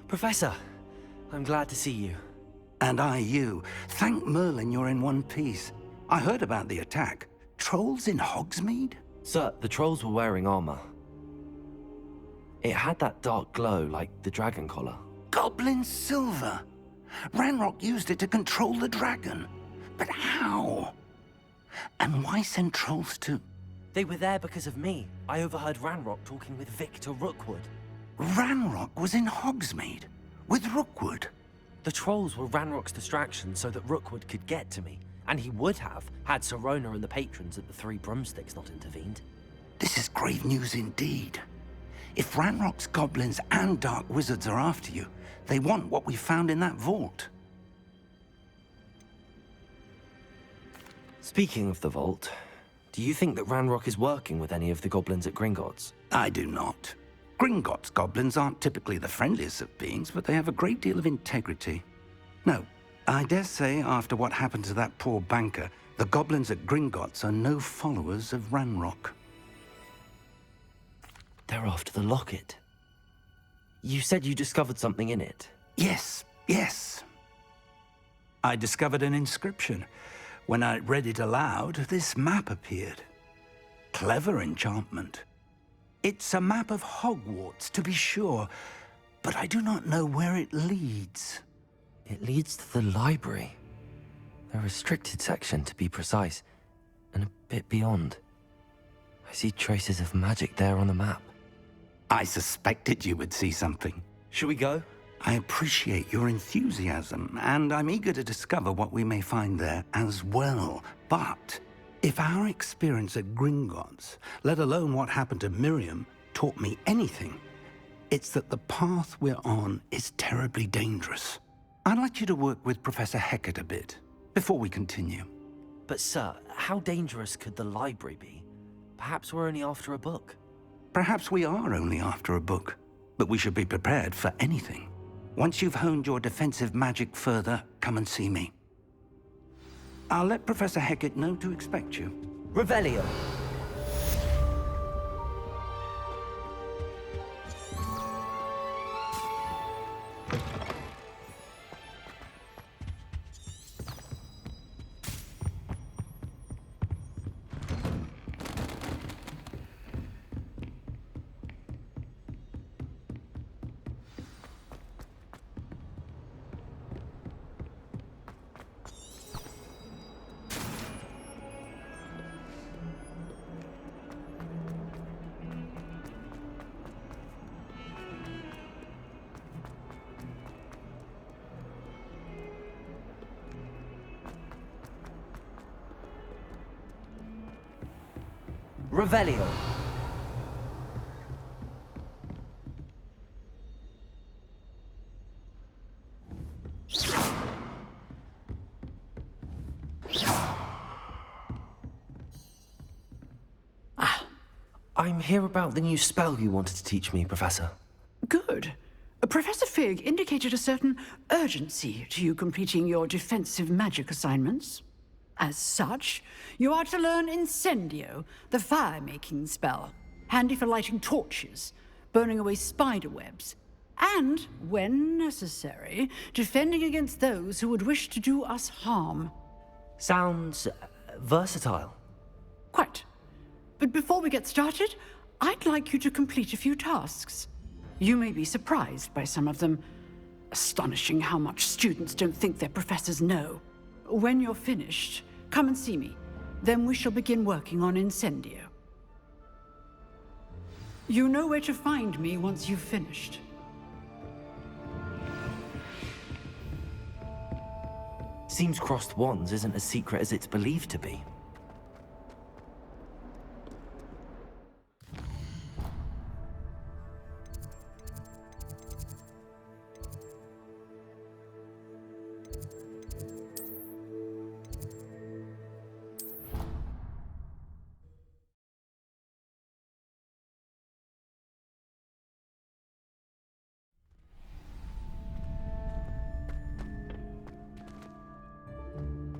Professor, I'm glad to see you. And I you. Thank Merlin you're in one piece. I heard about the attack. Trolls in Hogsmeade? Sir, the trolls were wearing armor. It had that dark glow like the dragon collar. Goblin silver! Ranrock used it to control the dragon. But how? And why send trolls to... They were there because of me. I overheard Ranrock talking with Victor Rookwood. Ranrock was in Hogsmeade? With Rookwood? The trolls were Ranrock's distraction so that Rookwood could get to me. And he would have, had Sirona and the patrons at the Three Broomsticks not intervened. This is grave news indeed. If Ranrock's goblins and dark wizards are after you, they want what we found in that vault. Speaking of the vault, do you think that Ranrock is working with any of the goblins at Gringotts? I do not. Gringotts goblins aren't typically the friendliest of beings, but they have a great deal of integrity. No, I dare say after what happened to that poor banker, the goblins at Gringotts are no followers of Ranrock. They're after the locket. You said you discovered something in it. Yes. I discovered an inscription. When I read it aloud, this map appeared. Clever enchantment. It's a map of Hogwarts, to be sure, but I do not know where it leads. It leads to the library. The restricted section, to be precise, and a bit beyond. I see traces of magic there on the map. I suspected you would see something. Should we go? I appreciate your enthusiasm, and I'm eager to discover what we may find there as well. But if our experience at Gringotts, let alone what happened to Miriam, taught me anything, it's that the path we're on is terribly dangerous. I'd like you to work with Professor Hecat a bit, before we continue. But sir, how dangerous could the library be? Perhaps we're only after a book. Perhaps we are only after a book, but we should be prepared for anything. Once you've honed your defensive magic further, come and see me. I'll let Professor Hecat know to expect you. Revelio. Revelio. I'm here about the new spell you wanted to teach me, Professor. Good. Professor Fig indicated a certain urgency to you completing your defensive magic assignments. As such, you are to learn Incendio, the fire-making spell, handy for lighting torches, burning away spider webs, and, when necessary, defending against those who would wish to do us harm. Sounds versatile. Quite. But before we get started, I'd like you to complete a few tasks. You may be surprised by some of them. Astonishing how much students don't think their professors know. When you're finished, come and see me. Then we shall begin working on Incendio. You know where to find me once you've finished. Seems crossed wands isn't as secret as it's believed to be.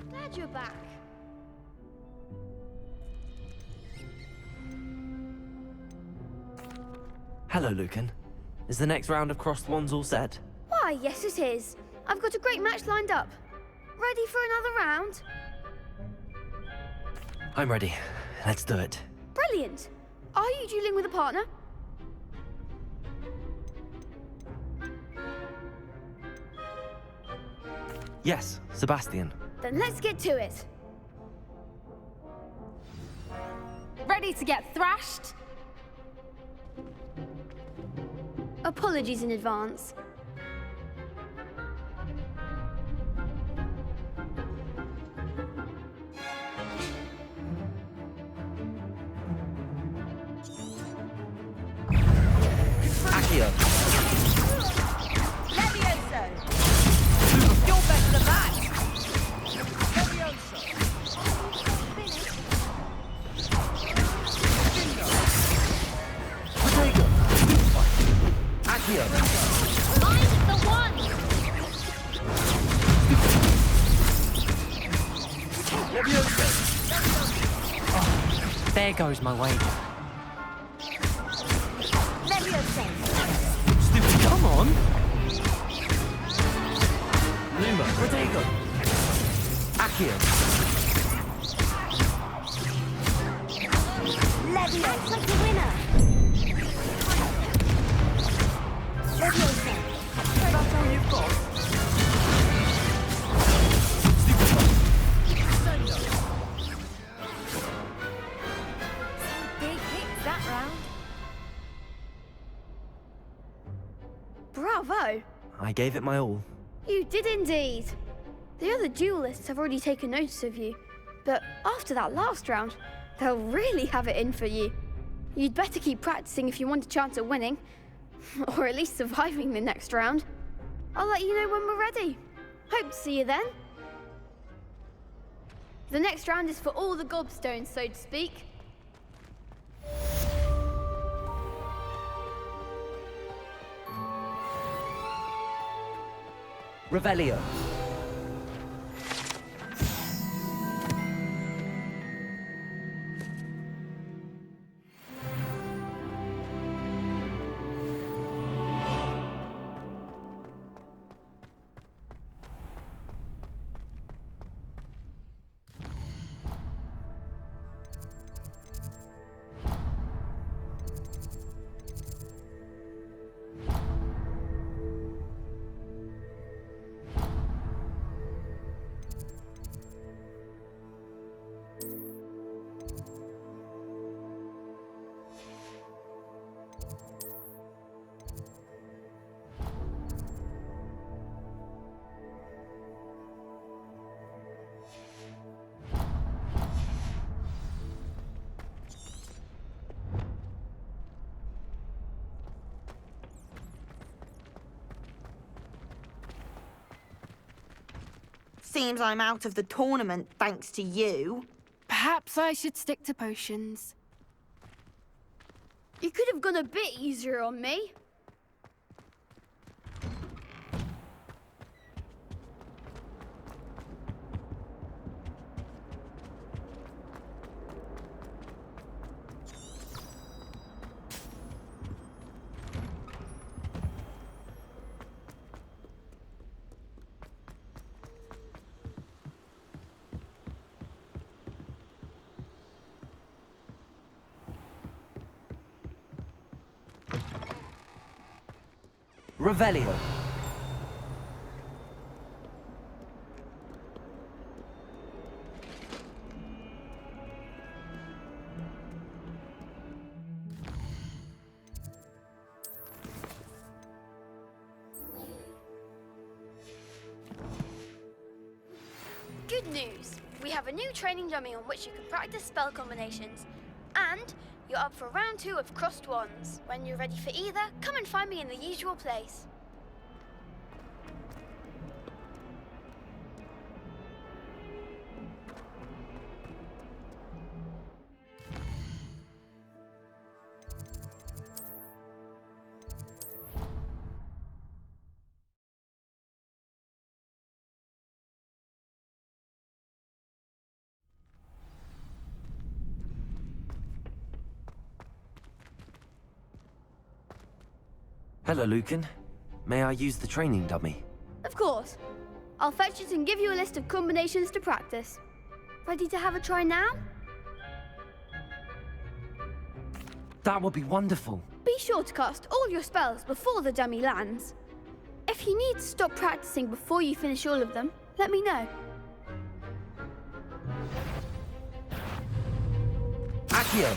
Glad you're back. Hello, Lucan. Is the next round of crossed wands all set? Why, yes it is. I've got a great match lined up. Ready for another round? I'm ready. Let's do it. Brilliant. Are you dueling with a partner? Yes, Sebastian. Then let's get to it. Ready to get thrashed? Apologies in advance. Accio. Levioso! You're better than that! Levioso! Protego. Accio. Find the one! Levioso. Oh, there goes my wager. Levioso! Stupid, come on! Luma, Protego. Accio. Levioso! Acts like a winner! Levioso! That's all you've got? Big hits that round. Bravo! I gave it my all. You did indeed. The other duelists have already taken notice of you, but after that last round, they'll really have it in for you. You'd better keep practicing if you want a chance at winning, or at least surviving the next round. I'll let you know when we're ready. Hope to see you then. The next round is for all the gobstones, so to speak. Revelio. Seems I'm out of the tournament thanks to you. Perhaps I should stick to potions. You could have gone a bit easier on me. Revelio. Good news. We have a new training dummy on which you can practice spell combinations. And you're up for round 2 of crossed wands. When you're ready for either, come and find me in the usual place. Hello, Lucan. May I use the training dummy? Of course. I'll fetch it and give you a list of combinations to practice. Ready to have a try now? That would be wonderful. Be sure to cast all your spells before the dummy lands. If you need to stop practicing before you finish all of them, let me know. Accio!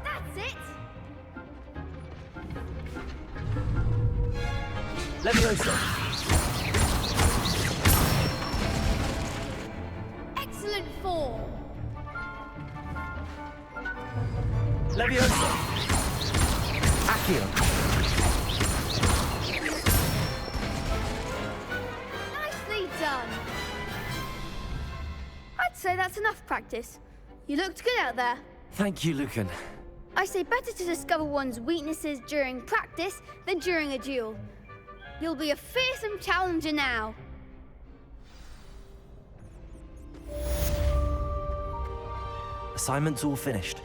That's it! Leviosa! Excellent form! Leviosa! Accio! Nicely done! I'd say that's enough practice. You looked good out there. Thank you, Lucan. I say better to discover one's weaknesses during practice than during a duel. You'll be a fearsome challenger now. Assignment's all finished.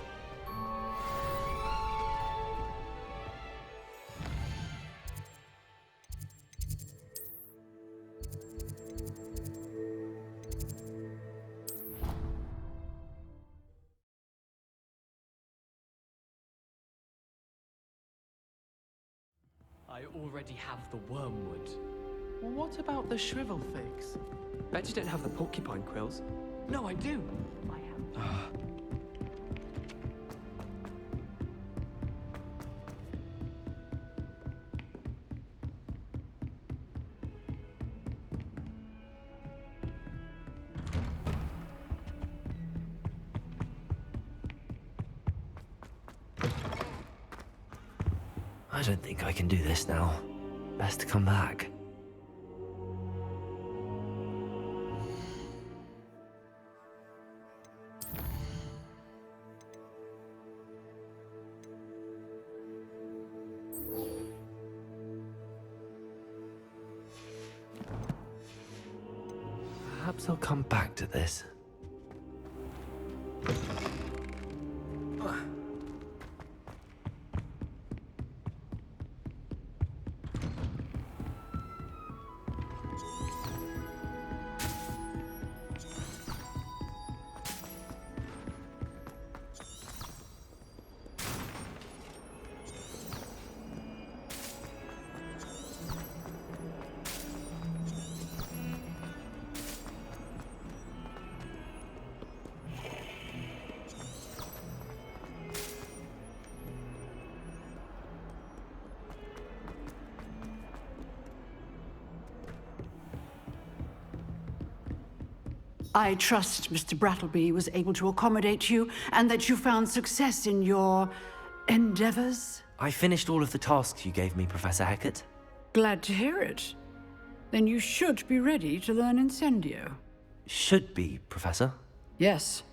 I already have the wormwood. What about the shrivel figs? Bet you don't have the porcupine quills. No, I do. I have. I don't think I can do this now. Best to come back. Perhaps I'll come back to this. I trust Mr. Brattleby was able to accommodate you and that you found success in your endeavors. I finished all of the tasks you gave me, Professor Hecat. Glad to hear it. Then you should be ready to learn Incendio. Should be, Professor. Yes.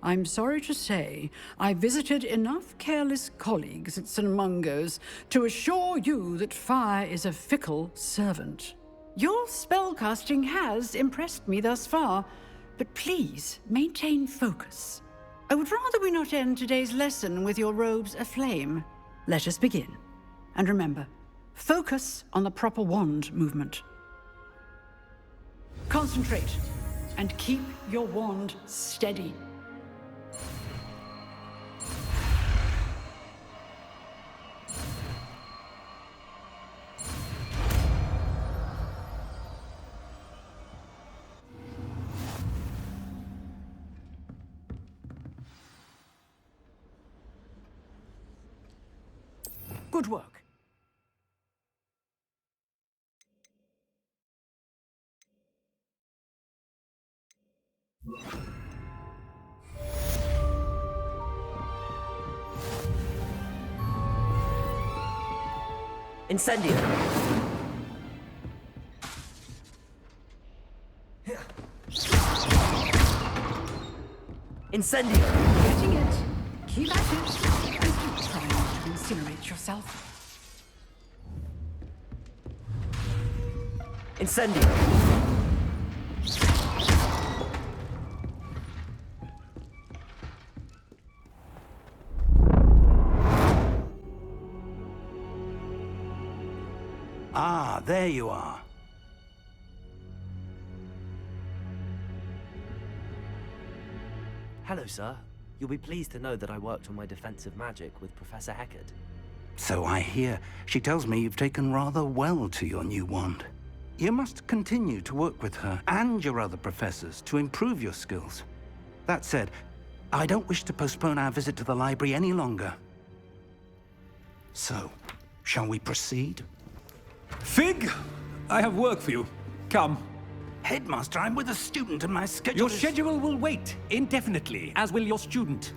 I'm sorry to say, I visited enough careless colleagues at St. Mungo's to assure you that fire is a fickle servant. Your spellcasting has impressed me thus far, but please maintain focus. I would rather we not end today's lesson with your robes aflame. Let us begin. And remember, focus on the proper wand movement. Concentrate and keep your wand steady. Good work. Incendio! Incendio! Getting it. Keep at it. And keep trying not to incinerate yourself. Incendio! Ah, there you are. Hello, sir. You'll be pleased to know that I worked on my defensive magic with Professor Heckard. So I hear. She tells me you've taken rather well to your new wand. You must continue to work with her and your other professors to improve your skills. That said, I don't wish to postpone our visit to the library any longer. So, shall we proceed? Fig, I have work for you. Come. Headmaster, I'm with a student and my schedule Your is... schedule will wait indefinitely, as will your student.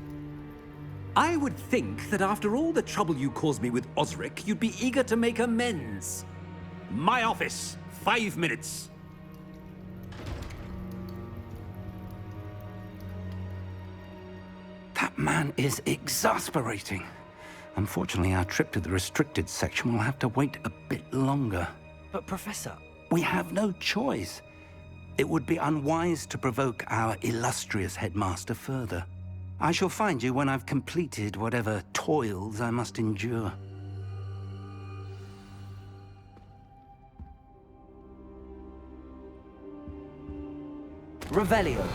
I would think that after all the trouble you caused me with Osric, you'd be eager to make amends. My office, 5 minutes. That man is exasperating. Unfortunately, our trip to the restricted section will have to wait a bit longer. But, Professor... We have no choice. It would be unwise to provoke our illustrious headmaster further. I shall find you when I've completed whatever toils I must endure. Revelio.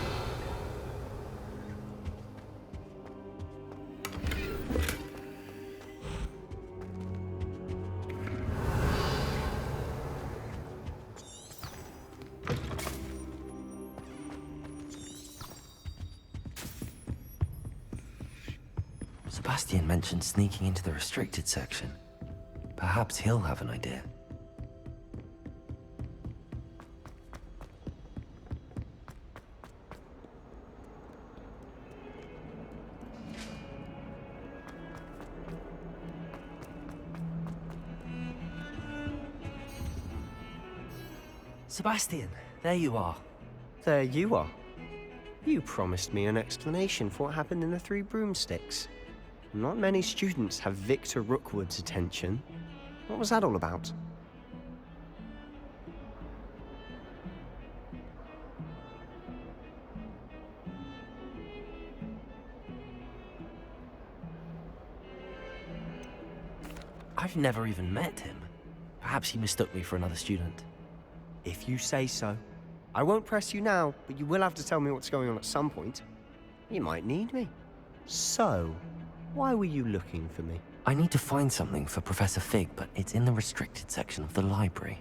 Sebastian mentioned sneaking into the restricted section. Perhaps he'll have an idea. Sebastian, there you are. There you are. You promised me an explanation for what happened in the Three Broomsticks. Not many students have Victor Rookwood's attention. What was that all about? I've never even met him. Perhaps he mistook me for another student. If you say so. I won't press you now, but you will have to tell me what's going on at some point. You might need me. So, why were you looking for me? I need to find something for Professor Fig, but it's in the restricted section of the library.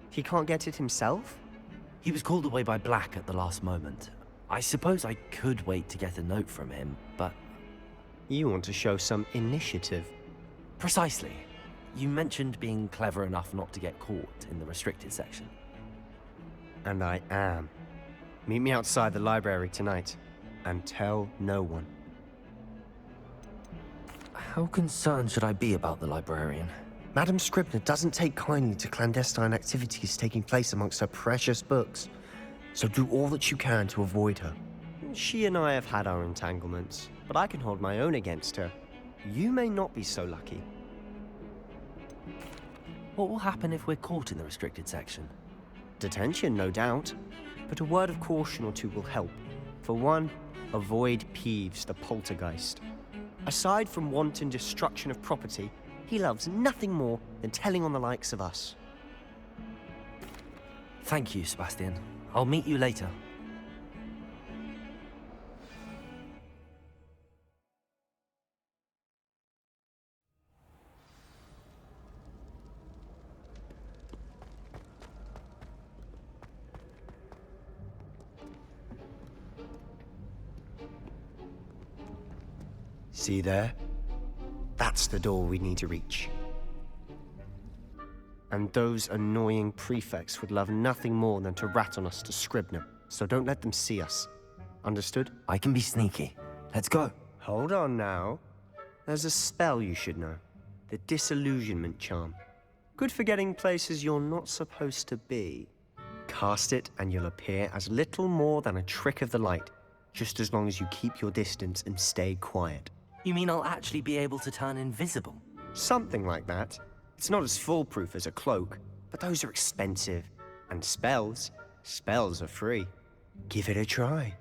He can't get it himself? He was called away by Black at the last moment. I suppose I could wait to get a note from him, but... You want to show some initiative. Precisely. You mentioned being clever enough not to get caught in the restricted section. And I am. Meet me outside the library tonight, and tell no one. How concerned should I be about the librarian? Madam Scribner doesn't take kindly to clandestine activities taking place amongst her precious books, so do all that you can to avoid her. She and I have had our entanglements, but I can hold my own against her. You may not be so lucky. What will happen if we're caught in the restricted section? Detention, no doubt, but a word of caution or two will help. For one, avoid Peeves, the poltergeist. Aside from wanton destruction of property, he loves nothing more than telling on the likes of us. Thank you, Sebastian. I'll meet you later. See there? That's the door we need to reach. And those annoying prefects would love nothing more than to rat on us to Scribner, so don't let them see us. Understood? I can be sneaky. Let's go. Hold on now. There's a spell you should know. The Disillusionment Charm. Good for getting places you're not supposed to be. Cast it and you'll appear as little more than a trick of the light, just as long as you keep your distance and stay quiet. You mean I'll actually be able to turn invisible? Something like that. It's not as foolproof as a cloak, but those are expensive. And spells are free. Give it a try.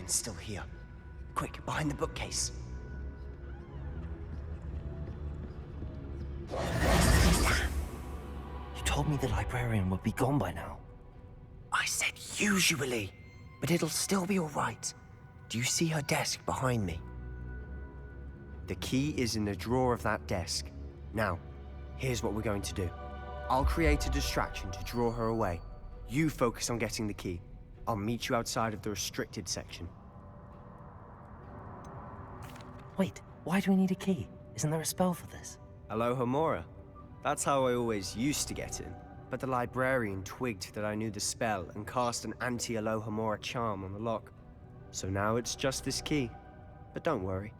It's still here. Quick, behind the bookcase. You told me the librarian would be gone by now. I said usually, but it'll still be all right. Do you see her desk behind me? The key is in the drawer of that desk. Now, here's what we're going to do. I'll create a distraction to draw her away. You focus on getting the key. I'll meet you outside of the restricted section. Wait, why do we need a key? Isn't there a spell for this? Alohomora. That's how I always used to get in. But the librarian twigged that I knew the spell and cast an anti-Alohomora charm on the lock. So now it's just this key. But don't worry.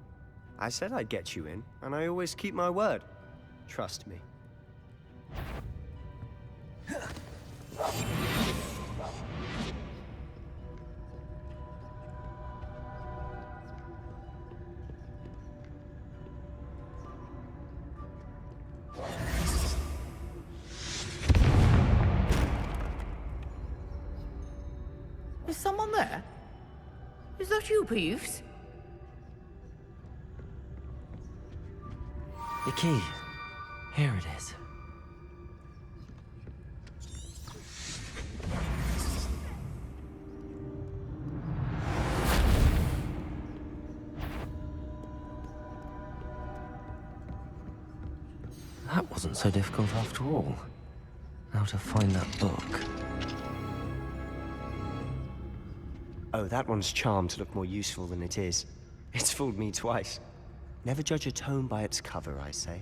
I said I'd get you in, and I always keep my word. Trust me. Is someone there? Is that you, Peeves? The key. Here it is. That wasn't so difficult after all. Now to find that book. Oh, that one's charmed to look more useful than it is. It's fooled me twice. Never judge a tome by its cover, I say.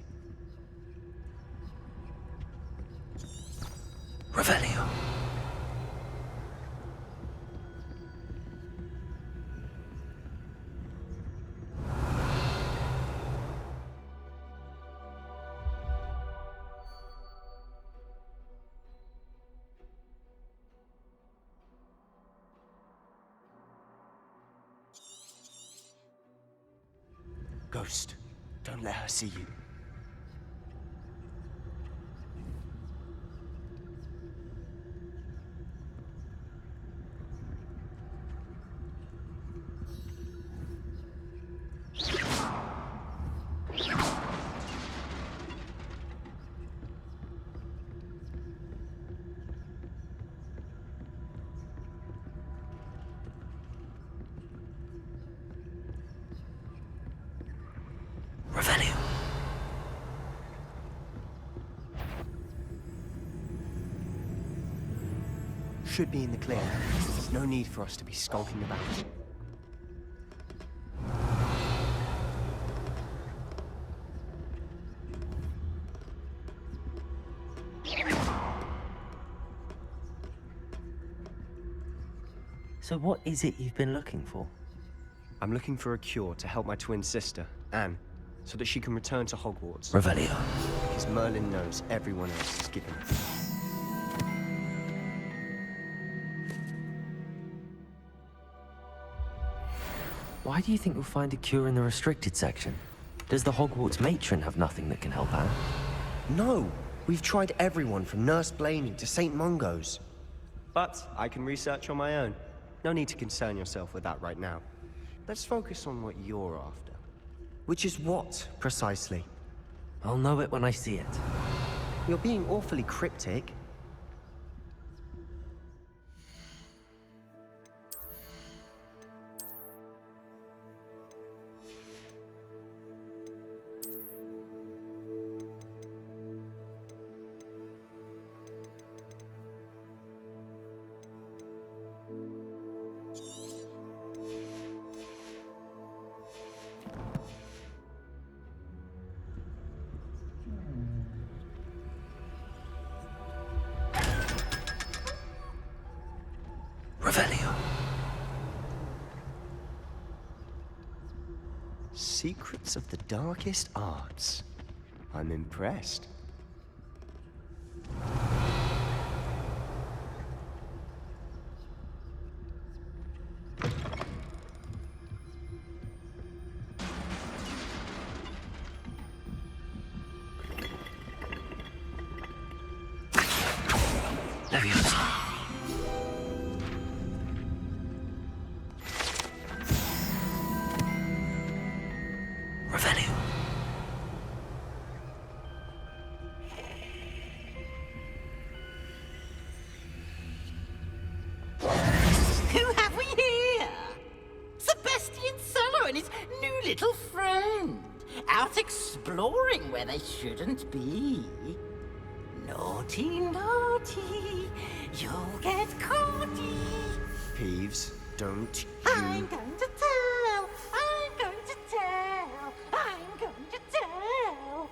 Revelio. Ghost, don't let her see you. Revelio. Should be in the clear. No need for us to be skulking about. So what is it you've been looking for? I'm looking for a cure to help my twin sister, Anne, so that she can return to Hogwarts. Revelio. Because Merlin knows everyone else is given it. Why do you think we'll find a cure in the restricted section? Does the Hogwarts matron have nothing that can help Anne? No! We've tried everyone from Nurse Blaney to St. Mungo's. But I can research on my own. No need to concern yourself with that right now. Let's focus on what you're after. Which is what, precisely? I'll know it when I see it. You're being awfully cryptic. Revelio. Secrets of the darkest arts. I'm impressed. little friend, out exploring where they shouldn't be. Naughty, naughty, you'll get caughty. Peeves, don't you... I'm going to tell, I'm going to tell, I'm going to tell.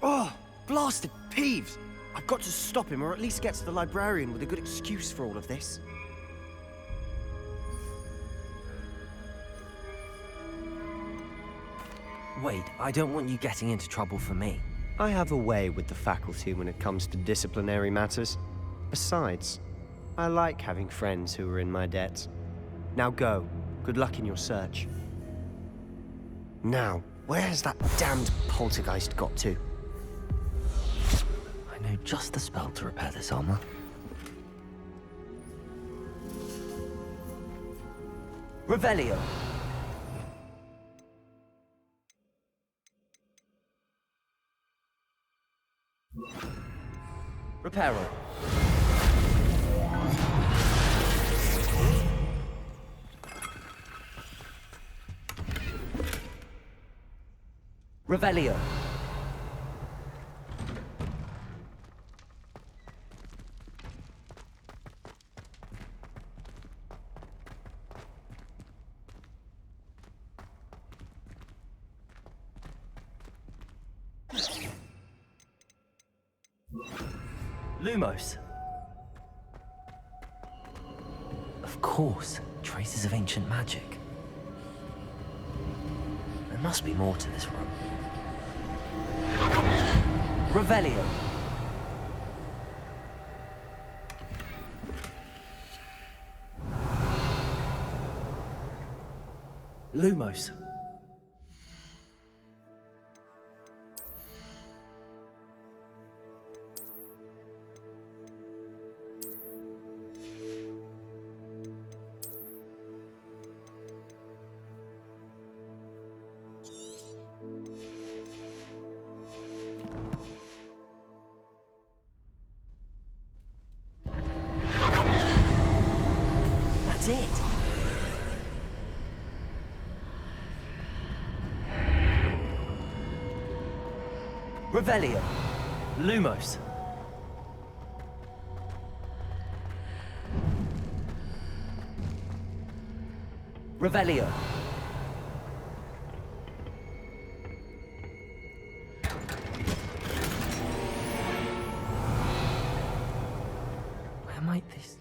Oh, blasted Peeves! I've got to stop him, or at least get to the librarian with a good excuse for all of this. Wait, I don't want you getting into trouble for me. I have a way with the faculty when it comes to disciplinary matters. Besides, I like having friends who are in my debt. Now go. Good luck in your search. Now, where has that damned poltergeist got to? I know just the spell to repair this armor. Revelio! Reparo. Revelio. Lumos. Of course, traces of ancient magic. There must be more to this room. Revelio. Lumos. That's it. Revelio. Lumos. Revelio. Where might this...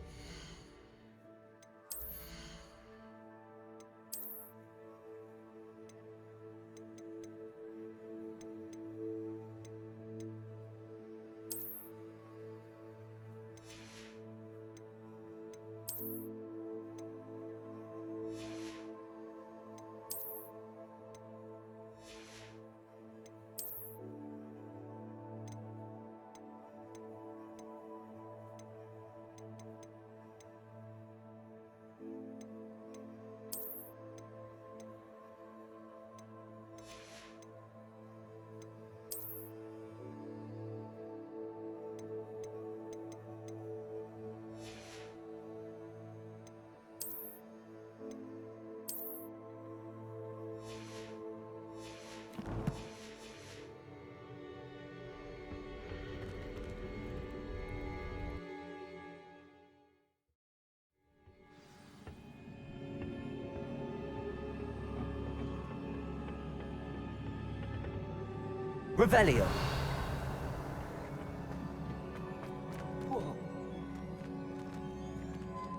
Revelio.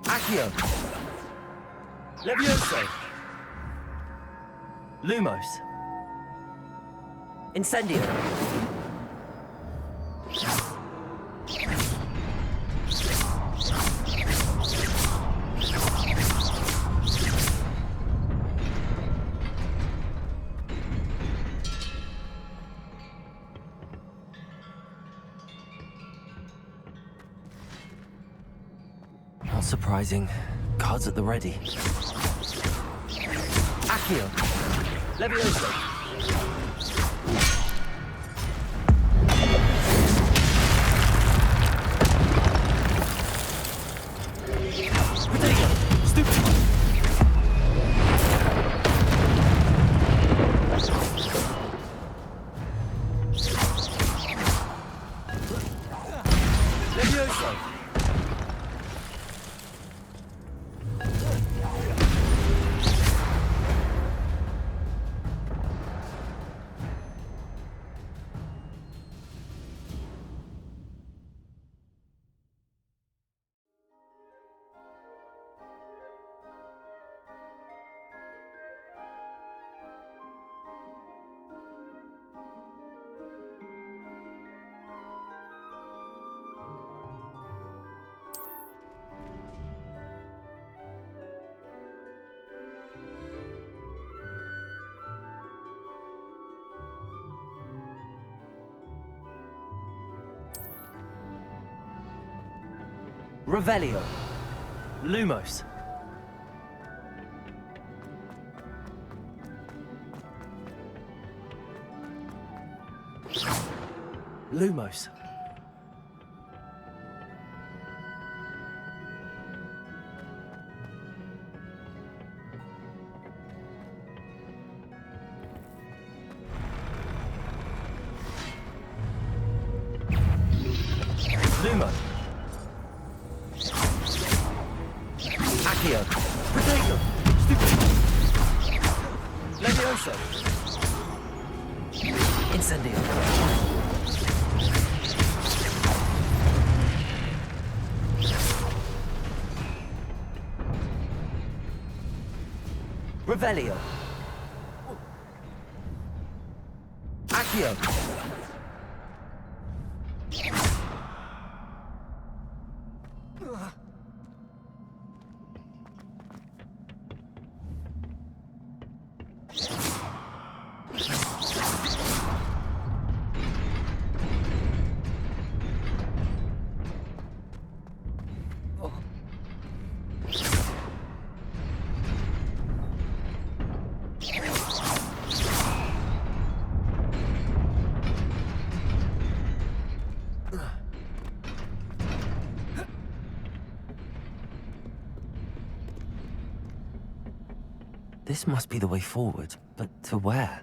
Accio. Levioso. Lumos. Incendio. Not surprising. Cards at the ready. Accio. Levioso. Protego. Stupid. Revelio. Lumos. Lumos. Lumo. Accio. Protego. Levioso. Incendio. Revelio. Accio. This must be the way forward, but to where?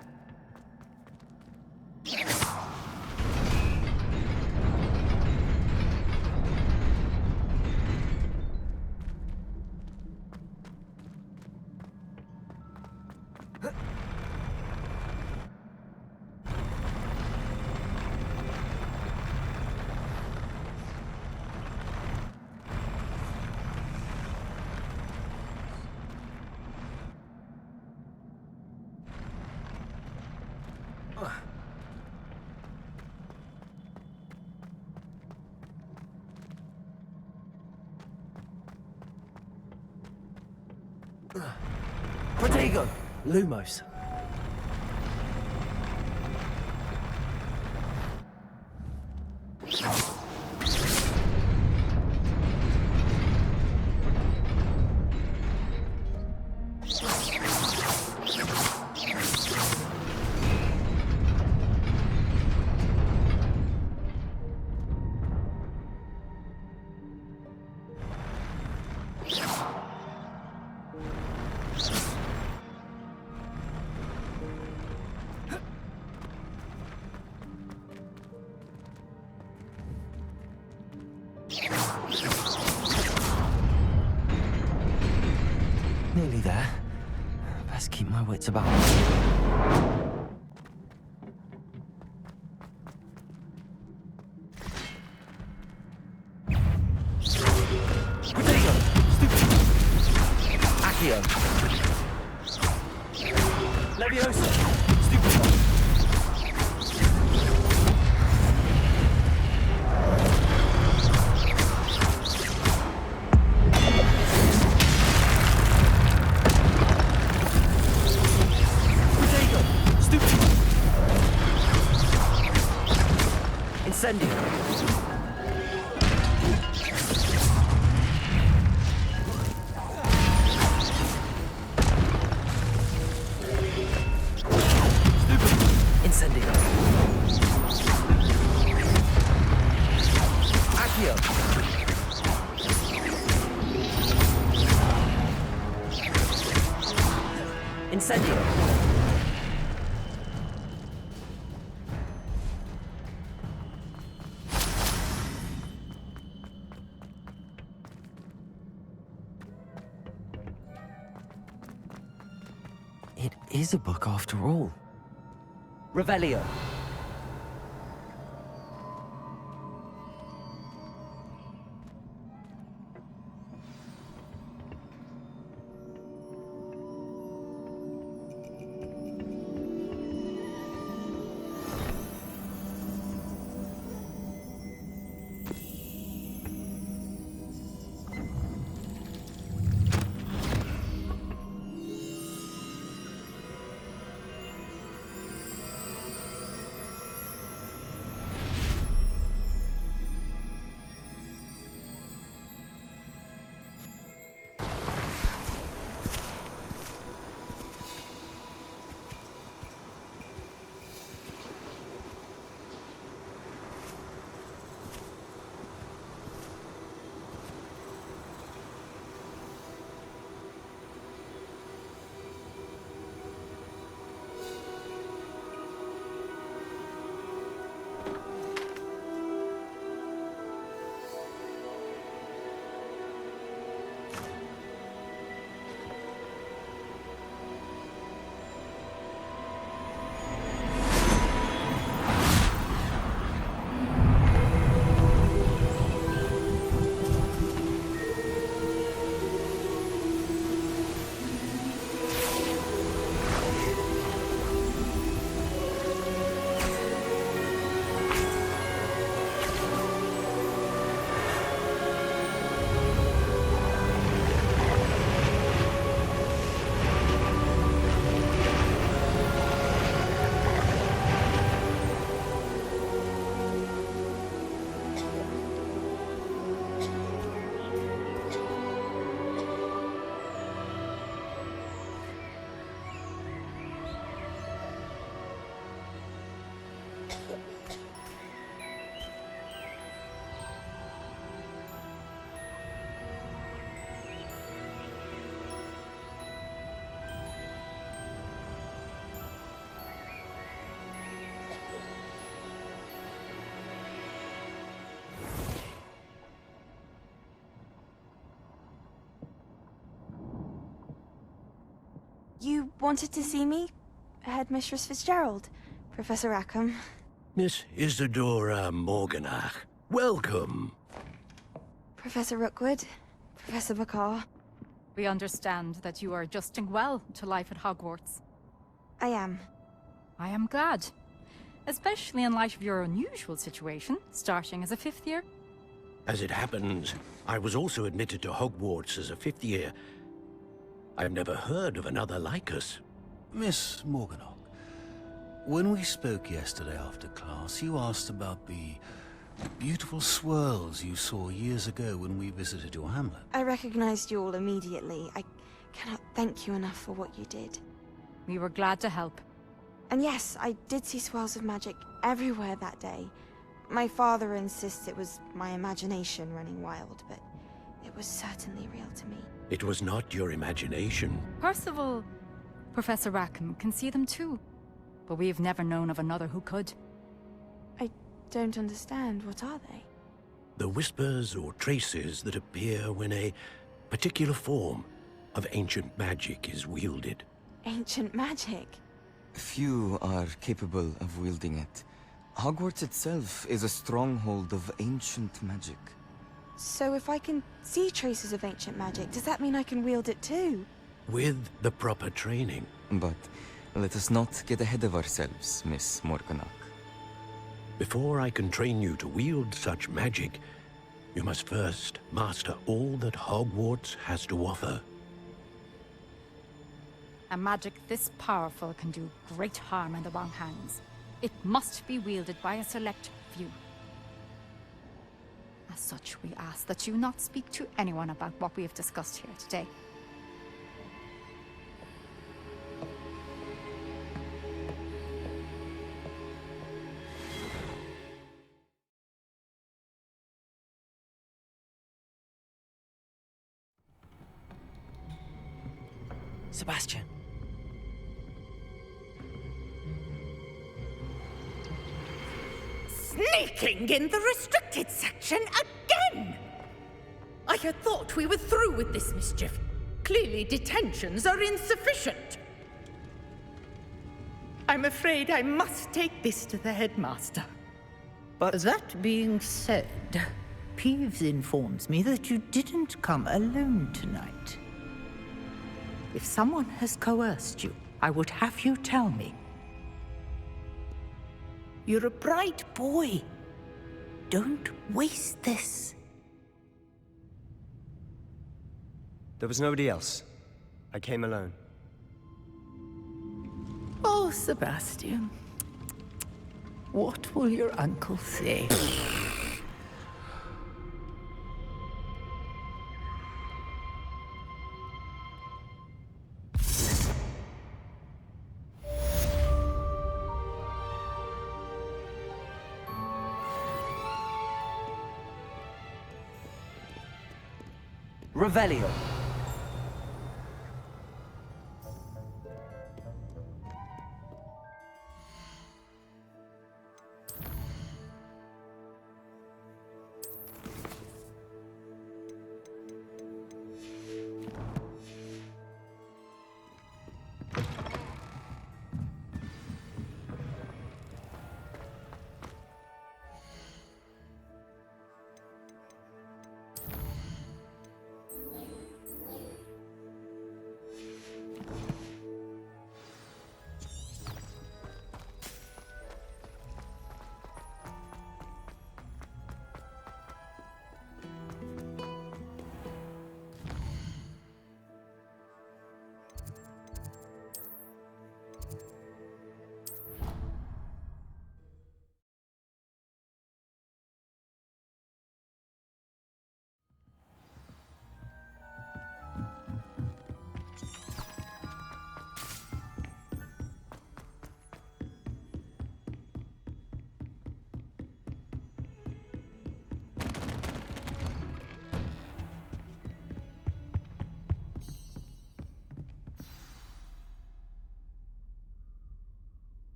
Protego! Lumos. Nearly there. Best keep my wits about me. Protego! Accio! Levioso! Stupefy! Incendio. Incendio. Accio. Incendio. It is a book after all. Revelio. You wanted to see me? Headmistress Fitzgerald, Professor Rackham. Miss Isadora Morganach, welcome. Professor Rookwood, Professor Bakar. We understand that you are adjusting well to life at Hogwarts. I am. I am glad. Especially in light of your unusual situation, starting as a 5th year. As it happens, I was also admitted to Hogwarts as a 5th year. I've never heard of another like us. Miss Morganach, when we spoke yesterday after class, you asked about the beautiful swirls you saw years ago when we visited your hamlet. I recognized you all immediately. I cannot thank you enough for what you did. We were glad to help. And yes, I did see swirls of magic everywhere that day. My father insists it was my imagination running wild, but it was certainly real to me. It was not your imagination. Percival, Professor Rackham can see them too. But we have never known of another who could. I don't understand. What are they? The whispers or traces that appear when a particular form of ancient magic is wielded. Ancient magic? Few are capable of wielding it. Hogwarts itself is a stronghold of ancient magic. So if I can see traces of ancient magic, does that mean I can wield it too? With the proper training. But let us not get ahead of ourselves, Miss Morganach. Before I can train you to wield such magic, you must first master all that Hogwarts has to offer. A magic this powerful can do great harm in the wrong hands. It must be wielded by a select few. As such, we ask that you not speak to anyone about what we have discussed here today. Sebastian. Sneaking in the restricted section again! I had thought we were through with this mischief. Clearly detentions are insufficient. I'm afraid I must take this to the headmaster. But that being said, Peeves informs me that you didn't come alone tonight. If someone has coerced you, I would have you tell me. You're a bright boy. Don't waste this. There was nobody else. I came alone. Oh, Sebastian. What will your uncle say? Revelio.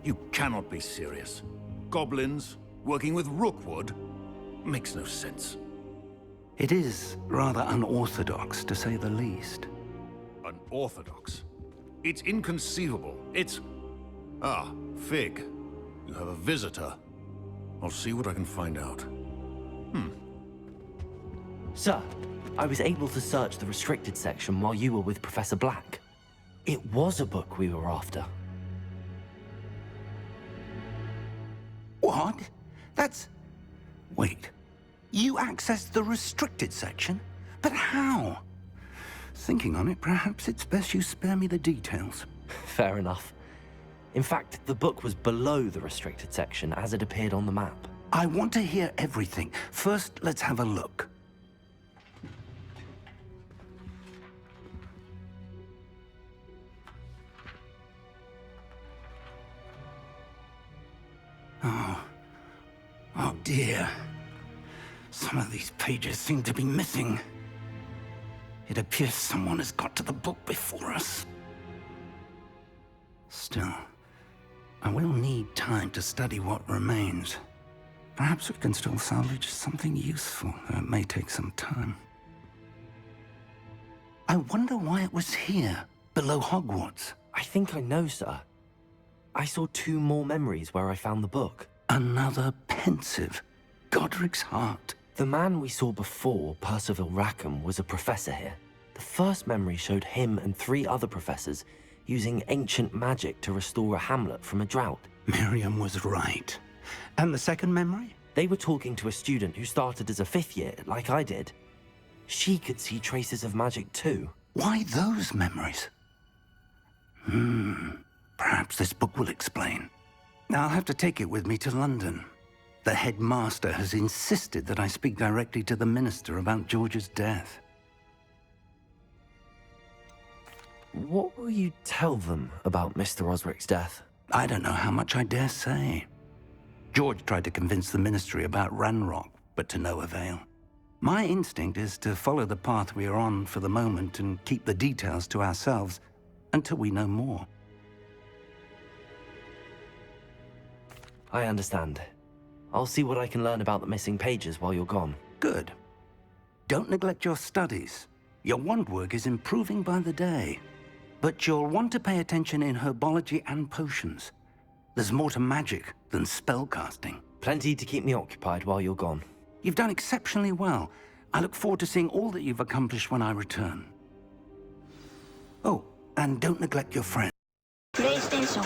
You cannot be serious. Goblins, working with Rookwood? Makes no sense. It is rather unorthodox, to say the least. Unorthodox? It's inconceivable. It's... Ah, Fig. You have a visitor. I'll see what I can find out. Sir, I was able to search the restricted section while you were with Professor Black. It was a book we were after. What? That's... Wait. You accessed the restricted section? But how? Thinking on it, perhaps it's best you spare me the details. Fair enough. In fact, the book was below the restricted section as it appeared on the map. I want to hear everything. First, let's have a look. Oh dear. Some of these pages seem to be missing. It appears someone has got to the book before us. Still, I will need time to study what remains. Perhaps we can still salvage something useful, though it may take some time. I wonder why it was here, below Hogwarts. I think I know, sir. I saw 2 more memories where I found the book. Another pensive. Godric's heart. The man we saw before, Percival Rackham, was a professor here. The first memory showed him and 3 other professors using ancient magic to restore a hamlet from a drought. Miriam was right. And the second memory? They were talking to a student who started as a 5th year, like I did. She could see traces of magic too. Why those memories? Perhaps this book will explain. I'll have to take it with me to London. The headmaster has insisted that I speak directly to the minister about George's death. What will you tell them about Mr. Osric's death? I don't know how much I dare say. George tried to convince the ministry about Ranrock, but to no avail. My instinct is to follow the path we are on for the moment and keep the details to ourselves until we know more. I understand. I'll see what I can learn about the missing pages while you're gone. Good. Don't neglect your studies. Your wand work is improving by the day. But you'll want to pay attention in herbology and potions. There's more to magic than spellcasting. Plenty to keep me occupied while you're gone. You've done exceptionally well. I look forward to seeing all that you've accomplished when I return. Oh, and don't neglect your friend. PlayStation